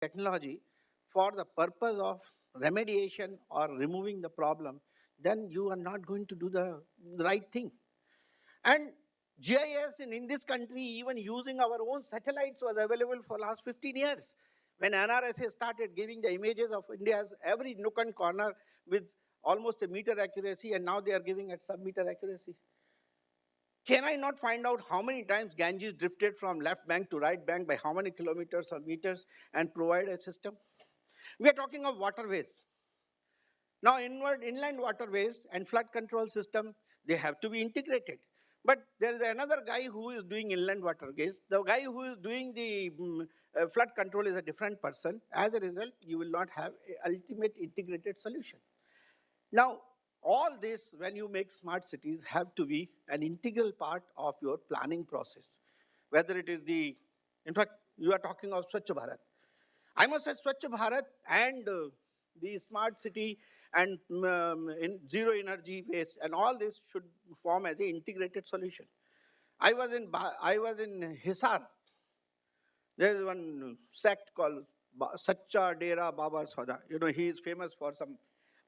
technology for the purpose of remediation or removing the problem, then you are not going to do the right thing. And GIS in this country, even using our own satellites, was available for last 15 years. When NRSA started giving the images of India's every nook and corner with almost a meter accuracy, and now they are giving at sub-meter accuracy. Can I not find out how many times Ganges drifted from left bank to right bank by how many kilometers or meters and provide a system? We are talking of waterways. Now, inland waterways and flood control system, they have to be integrated. But there is another guy who is doing inland waterways. The guy who is doing the flood control is a different person. As a result, you will not have an ultimate integrated solution. Now, all this, when you make smart cities, have to be an integral part of your planning process. Whether it is in fact, you are talking of Swachh Bharat. I must say Swachh Bharat and the smart city and zero energy waste and all this should form as an integrated solution. I was in Hisar. There is one sect called Sacha Dera Baba Soda. You know, he is famous for some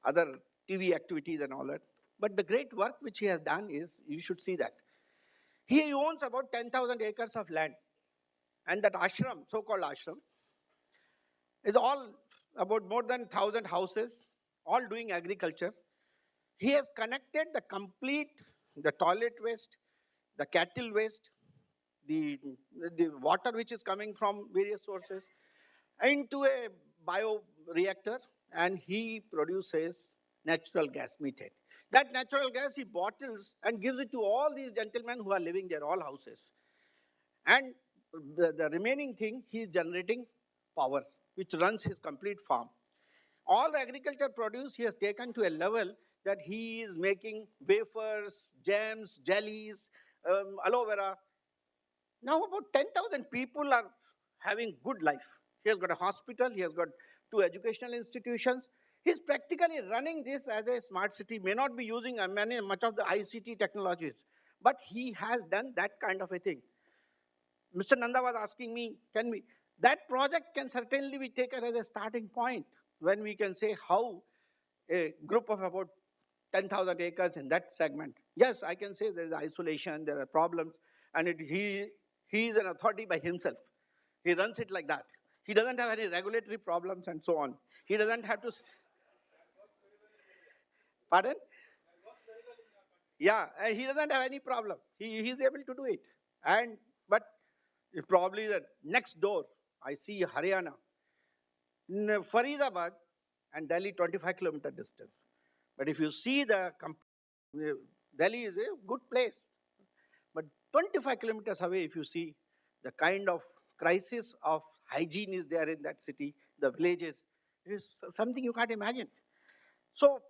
other TV activities and all that. But the great work which he has done is, you should see that. He owns about 10,000 acres of land. And that ashram, so-called ashram, is all about more than 1,000 houses, all doing agriculture. He has connected the toilet waste, the cattle waste, the water which is coming from various sources into a bioreactor, and he produces natural gas, methane. That natural gas he bottles and gives it to all these gentlemen who are living there, all houses. And the remaining thing, he is generating power, which runs his complete farm. All the agriculture produce he has taken to a level that he is making wafers, jams, jellies, aloe vera. Now about 10,000 people are having good life. He has got a hospital, he has got 2 educational institutions. He's practically running this as a smart city, may not be using much of the ICT technologies, but he has done that kind of a thing. Mr. Nanda was asking me, that project can certainly be taken as a starting point when we can say how a group of about 10,000 acres in that segment. Yes, I can say there is isolation, there are problems, and he is an authority by himself. He runs it like that. He doesn't have any regulatory problems and so on. He doesn't have to... Pardon? Yeah, he doesn't have any problem. He's able to do it. But probably the next door, I see Haryana, Faridabad and Delhi 25 kilometer distance. But if you see Delhi is a good place. But 25 kilometers away, if you see the kind of crisis of hygiene is there in that city, the villages, it is something you can't imagine. So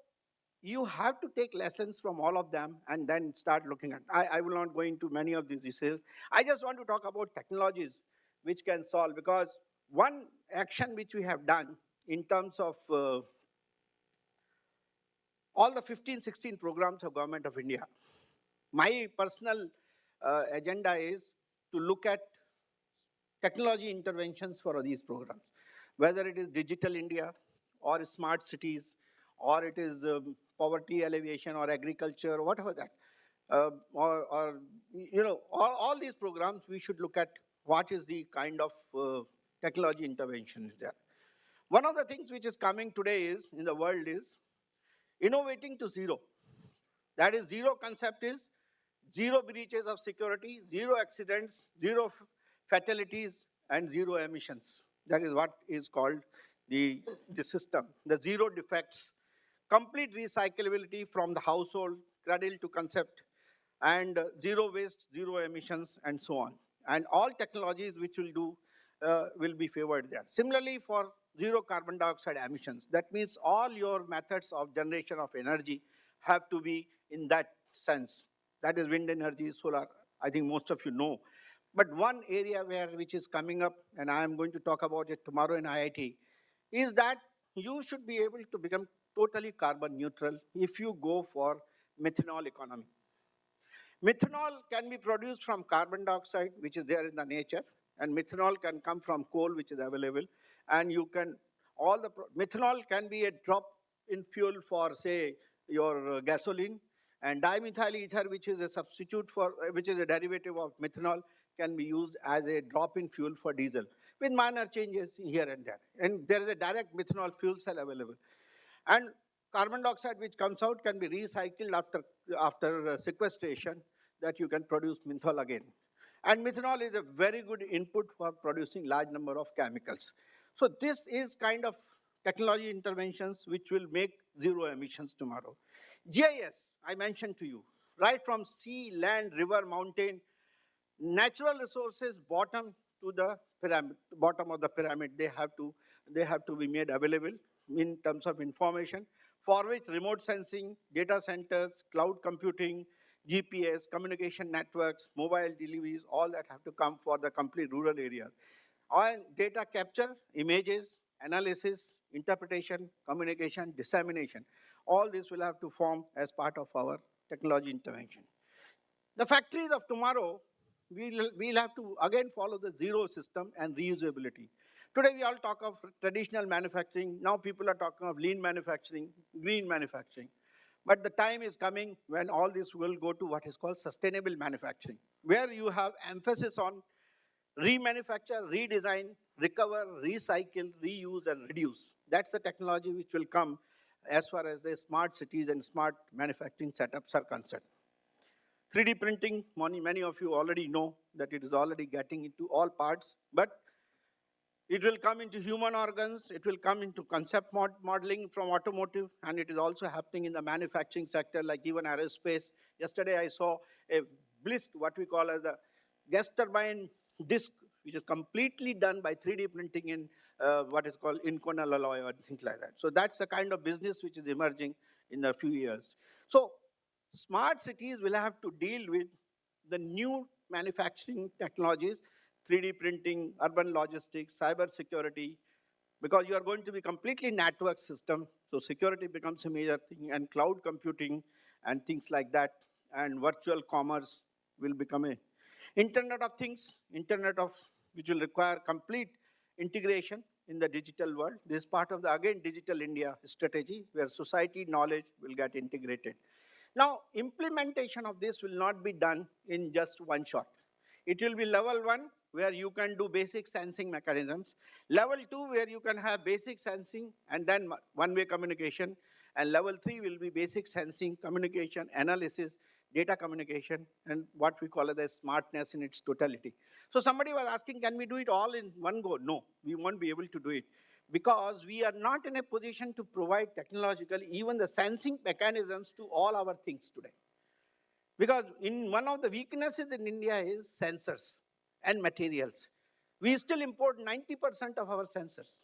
you have to take lessons from all of them and then start looking at. I will not go into many of these details. I just want to talk about technologies which can solve, because one action which we have done in terms of all the 15, 16 programs of Government of India, my personal agenda is to look at technology interventions for these programs, whether it is Digital India or smart cities, or it is poverty alleviation or agriculture, or whatever that, all these programs, we should look at what is the kind of technology intervention is there. One of the things which is coming today in the world is innovating to zero. That is, zero concept is zero breaches of security, zero accidents, zero fatalities, and zero emissions. That is what is called the system. The zero defects, complete recyclability from the household, cradle to concept, and zero waste, zero emissions, and so on. And all technologies which will be favored there. Similarly, for zero carbon dioxide emissions, that means all your methods of generation of energy have to be in that sense. That is wind energy, solar, I think most of you know. But one area which is coming up, and I am going to talk about it tomorrow in IIT, is that you should be able to become totally carbon neutral if you go for methanol economy. Methanol can be produced from carbon dioxide, which is there in the nature, and methanol can come from coal, which is available, and you can, methanol can be a drop in fuel for, say, your gasoline, and dimethyl ether, which is a substitute for, which is a derivative of methanol, can be used as a drop in fuel for diesel with minor changes here and there. And there is a direct methanol fuel cell available. And carbon dioxide which comes out can be recycled after sequestration, that you can produce methanol again. And methanol is a very good input for producing large number of chemicals. So this is kind of technology interventions which will make zero emissions tomorrow. GIS, I mentioned to you, right from sea, land, river, mountain, natural resources bottom to the pyramid, bottom of the pyramid, they have to be made available in terms of information, for which remote sensing, data centers, cloud computing, GPS, communication networks, mobile deliveries, all that have to come for the complete rural areas. And data capture, images, analysis, interpretation, communication, dissemination, all this will have to form as part of our technology intervention. The factories of tomorrow, we'll have to again follow the zero system and reusability. Today we all talk of traditional manufacturing. Now people are talking of lean manufacturing, green manufacturing. But the time is coming when all this will go to what is called sustainable manufacturing, where you have emphasis on remanufacture, redesign, recover, recycle, reuse, and reduce. That's the technology which will come as far as the smart cities and smart manufacturing setups are concerned. 3D printing, many of you already know that it is already getting into all parts, but it will come into human organs, it will come into concept modeling from automotive, and it is also happening in the manufacturing sector, like even aerospace. Yesterday I saw a BLIST, what we call as the gas turbine disc, which is completely done by 3D printing in what is called inconel alloy or things like that. So that's the kind of business which is emerging in a few years. So smart cities will have to deal with the new manufacturing technologies, 3D printing, urban logistics, cyber security, because you are going to be completely network system, so security becomes a major thing, and cloud computing and things like that, and virtual commerce will become a Internet of Things, which will require complete integration in the digital world. This is part of the, again, Digital India strategy, where society knowledge will get integrated. Now, implementation of this will not be done in just one shot. It will be level 1, where you can do basic sensing mechanisms. Level 2, where you can have basic sensing and then one-way communication. And level 3 will be basic sensing, communication, analysis, data communication, and what we call it the smartness in its totality. So somebody was asking, can we do it all in one go? No, we won't be able to do it, because we are not in a position to provide technologically even the sensing mechanisms to all our things today. Because in one of the weaknesses in India is sensors and materials. We still import 90% of our sensors.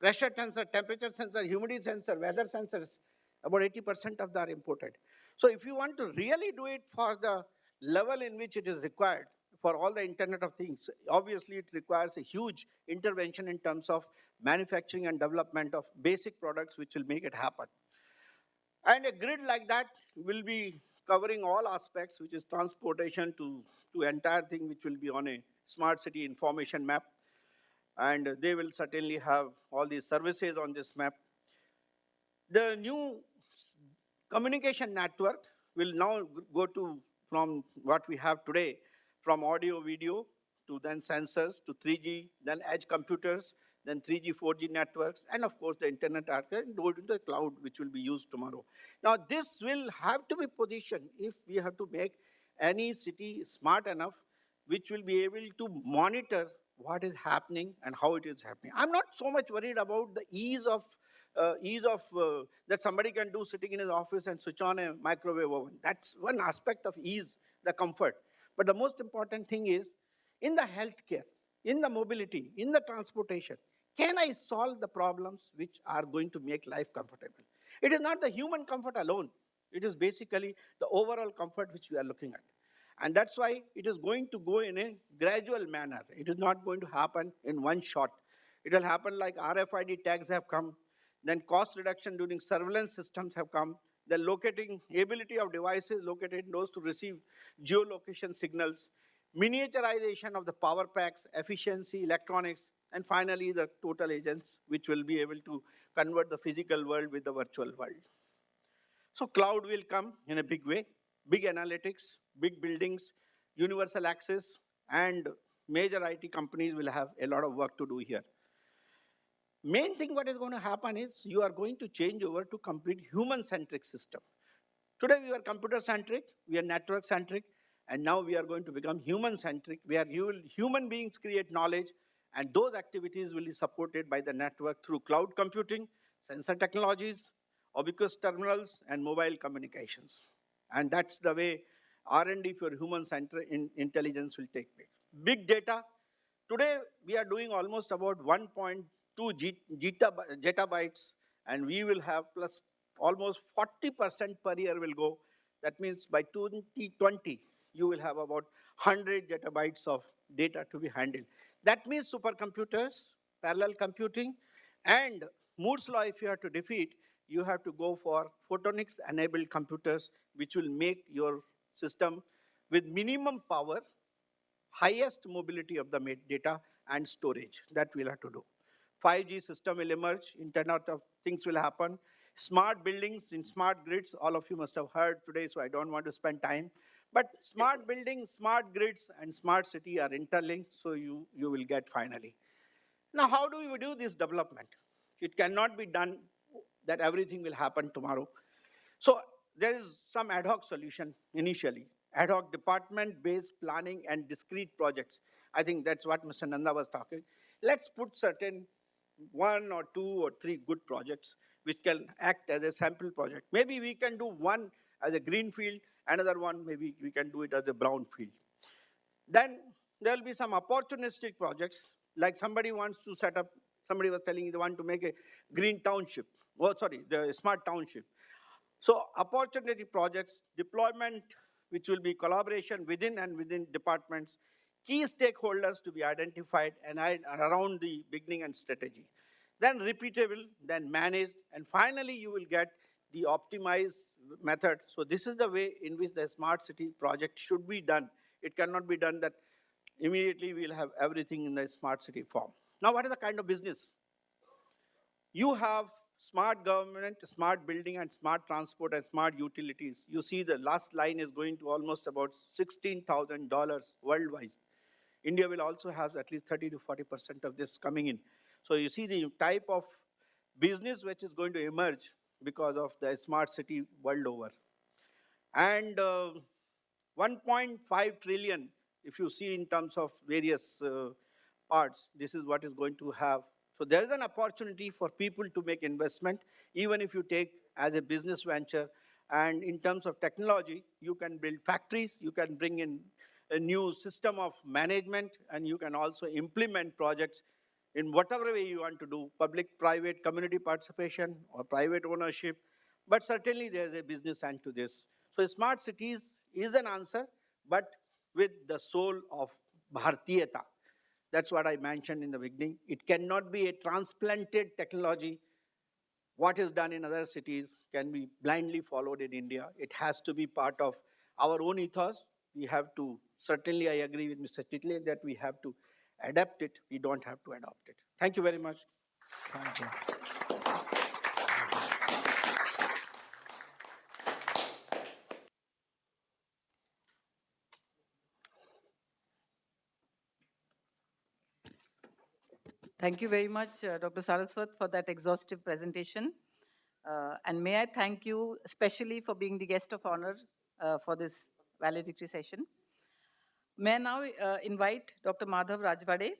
Pressure sensor, temperature sensor, humidity sensor, weather sensors, about 80% of that are imported. So if you want to really do it for the level in which it is required for all the Internet of Things, obviously it requires a huge intervention in terms of manufacturing and development of basic products which will make it happen. And a grid like that will be covering all aspects, which is transportation to entire thing, which will be on a smart city information map. And they will certainly have all these services on this map. The new communication network will now go to, from what we have today, from audio, video, to then sensors, to 3G, then edge computers, then 3G, 4G networks, and of course the internet archive, and go to the cloud, which will be used tomorrow. Now this will have to be positioned if we have to make any city smart enough, which will be able to monitor what is happening and how it is happening. I'm not so much worried about the ease of that somebody can do sitting in his office and switch on a microwave oven. That's one aspect of ease, the comfort. But the most important thing is, in the healthcare, in the mobility, in the transportation, can I solve the problems which are going to make life comfortable? It is not the human comfort alone. It is basically the overall comfort which we are looking at. And that's why it is going to go in a gradual manner. It is not going to happen in one shot. It will happen like RFID tags have come, then cost reduction during surveillance systems have come, the locating ability of devices located in those to receive geolocation signals, miniaturization of the power packs, efficiency, electronics, and finally the total agents, which will be able to convert the physical world with the virtual world. So cloud will come in a big way, big analytics, big buildings, universal access, and major IT companies will have a lot of work to do here. Main thing what is going to happen is you are going to change over to complete human-centric system. Today we are computer-centric, we are network-centric, and now we are going to become human-centric, where human beings create knowledge, and those activities will be supported by the network through cloud computing, sensor technologies, ubiquitous terminals, and mobile communications. And that's the way R&D for human-centric intelligence will take place. Big data. Today, we are doing almost about 1.2 zettabytes, and we will have plus almost 40% per year will go. That means by 2020, you will have about 100 zettabytes of data to be handled. That means supercomputers, parallel computing, and Moore's law, if you have to defeat, you have to go for photonics-enabled computers, which will make your system with minimum power, highest mobility of the data, and storage. That we'll have to do. 5G system will emerge, Internet of Things will happen, smart buildings in smart grids, all of you must have heard today, so I don't want to spend time. But smart buildings, smart grids, and smart city are interlinked, so you will get finally. Now, how do we do this development? It cannot be done that everything will happen tomorrow. So there is some ad hoc solution initially, ad hoc department-based planning and discrete projects. I think that's what Mr. Nanda was talking. Let's put certain 1 or 2 or 3 good projects which can act as a sample project. Maybe we can do one as a green field, another one maybe we can do it as a brown field. Then there will be some opportunistic projects, like somebody wants to set up, somebody was telling they want to make a green township, the smart township. So opportunity projects, deployment, which will be collaboration within and within departments, key stakeholders to be identified and around the beginning and strategy. Then repeatable, then managed, and finally you will get the optimized method. So this is the way in which the smart city project should be done. It cannot be done that immediately we'll have everything in the smart city form. Now what is the kind of business? You have smart government, smart building, and smart transport, and smart utilities. You see the last line is going to almost about $16,000 worldwide. India will also have at least 30 to 40% of this coming in. So you see the type of business which is going to emerge because of the smart city world over. And 1.5 trillion, if you see in terms of various parts, this is what is going to have. So there is an opportunity for people to make investment, even if you take as a business venture. And in terms of technology, you can build factories, you can bring in a new system of management, and you can also implement projects in whatever way you want to do, public, private, community participation, or private ownership. But certainly there's a business end to this. So smart cities is an answer, but with the soul of Bhartiyata. That's what I mentioned in the beginning. It cannot be a transplanted technology. What is done in other cities can be blindly followed in India. It has to be part of our own ethos. We have to, certainly I agree with Mr. Title that we have to adapt it. We don't have to adopt it. Thank you very much. Thank you. Thank you very much, Dr. Saraswat, for that exhaustive presentation. And may I thank you especially for being the guest of honor for this valedictory session. May I now invite Dr. Madhav Rajwade,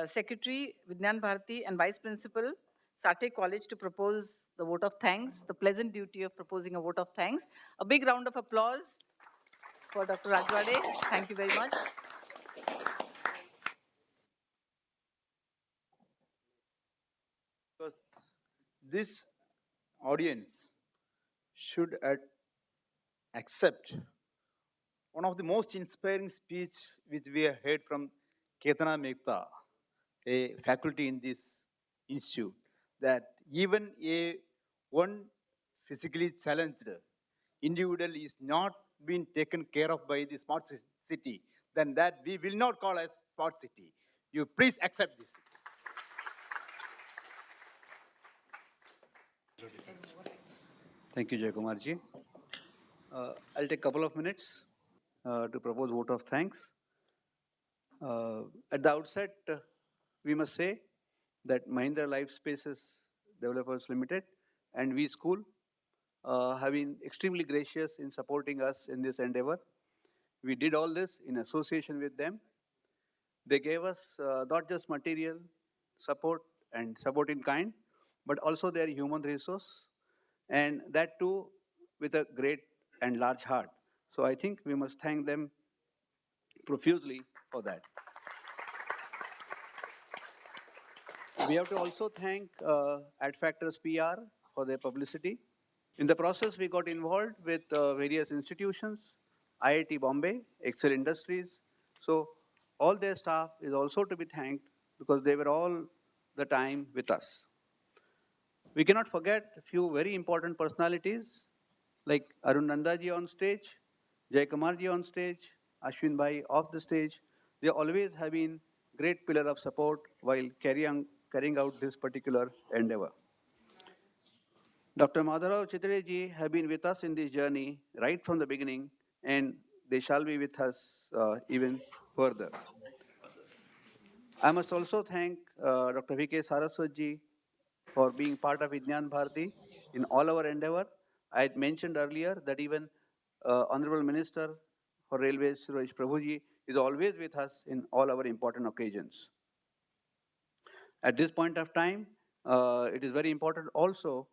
Secretary, Vignan Bharati, and Vice Principal, Sate College, to propose the vote of thanks, the pleasant duty of proposing a vote of thanks. A big round of applause for Dr. Rajwade. Thank you very much. Because this audience should accept one of the most inspiring speech which we have heard from Ketana Mehta, a faculty in this institute, that even a one physically challenged individual is not being taken care of by the smart city, then that we will not call as smart city. You please accept this. Thank you, Jayakumar ji. I'll take a couple of minutes to propose vote of thanks. At the outset, we must say that Mahindra Life Spaces Developers Limited and We School have been extremely gracious in supporting us in this endeavor. We did all this in association with them. They gave us not just material support and support in kind, but also their human resource, and that too with a great and large heart. So I think we must thank them profusely for that. We have to also thank Ad Factors PR for their publicity. In the process, we got involved with various institutions, IIT Bombay, Excel Industries. So all their staff is also to be thanked because they were all the time with us. We cannot forget a few very important personalities like Arun Nandaji on stage, Jay Kamarji on stage, Ashwin Bhai off the stage. They always have been great pillar of support while carrying out this particular endeavor. Dr. Madhav Chitreji have been with us in this journey right from the beginning, and they shall be with us even further. I must also thank Dr. V.K. Saraswatji for being part of Vijnan Bharati in all our endeavor. I had mentioned earlier that even Honorable Minister for Railways, Suresh Prabhuji, is always with us in all our important occasions. At this point of time, it is very important also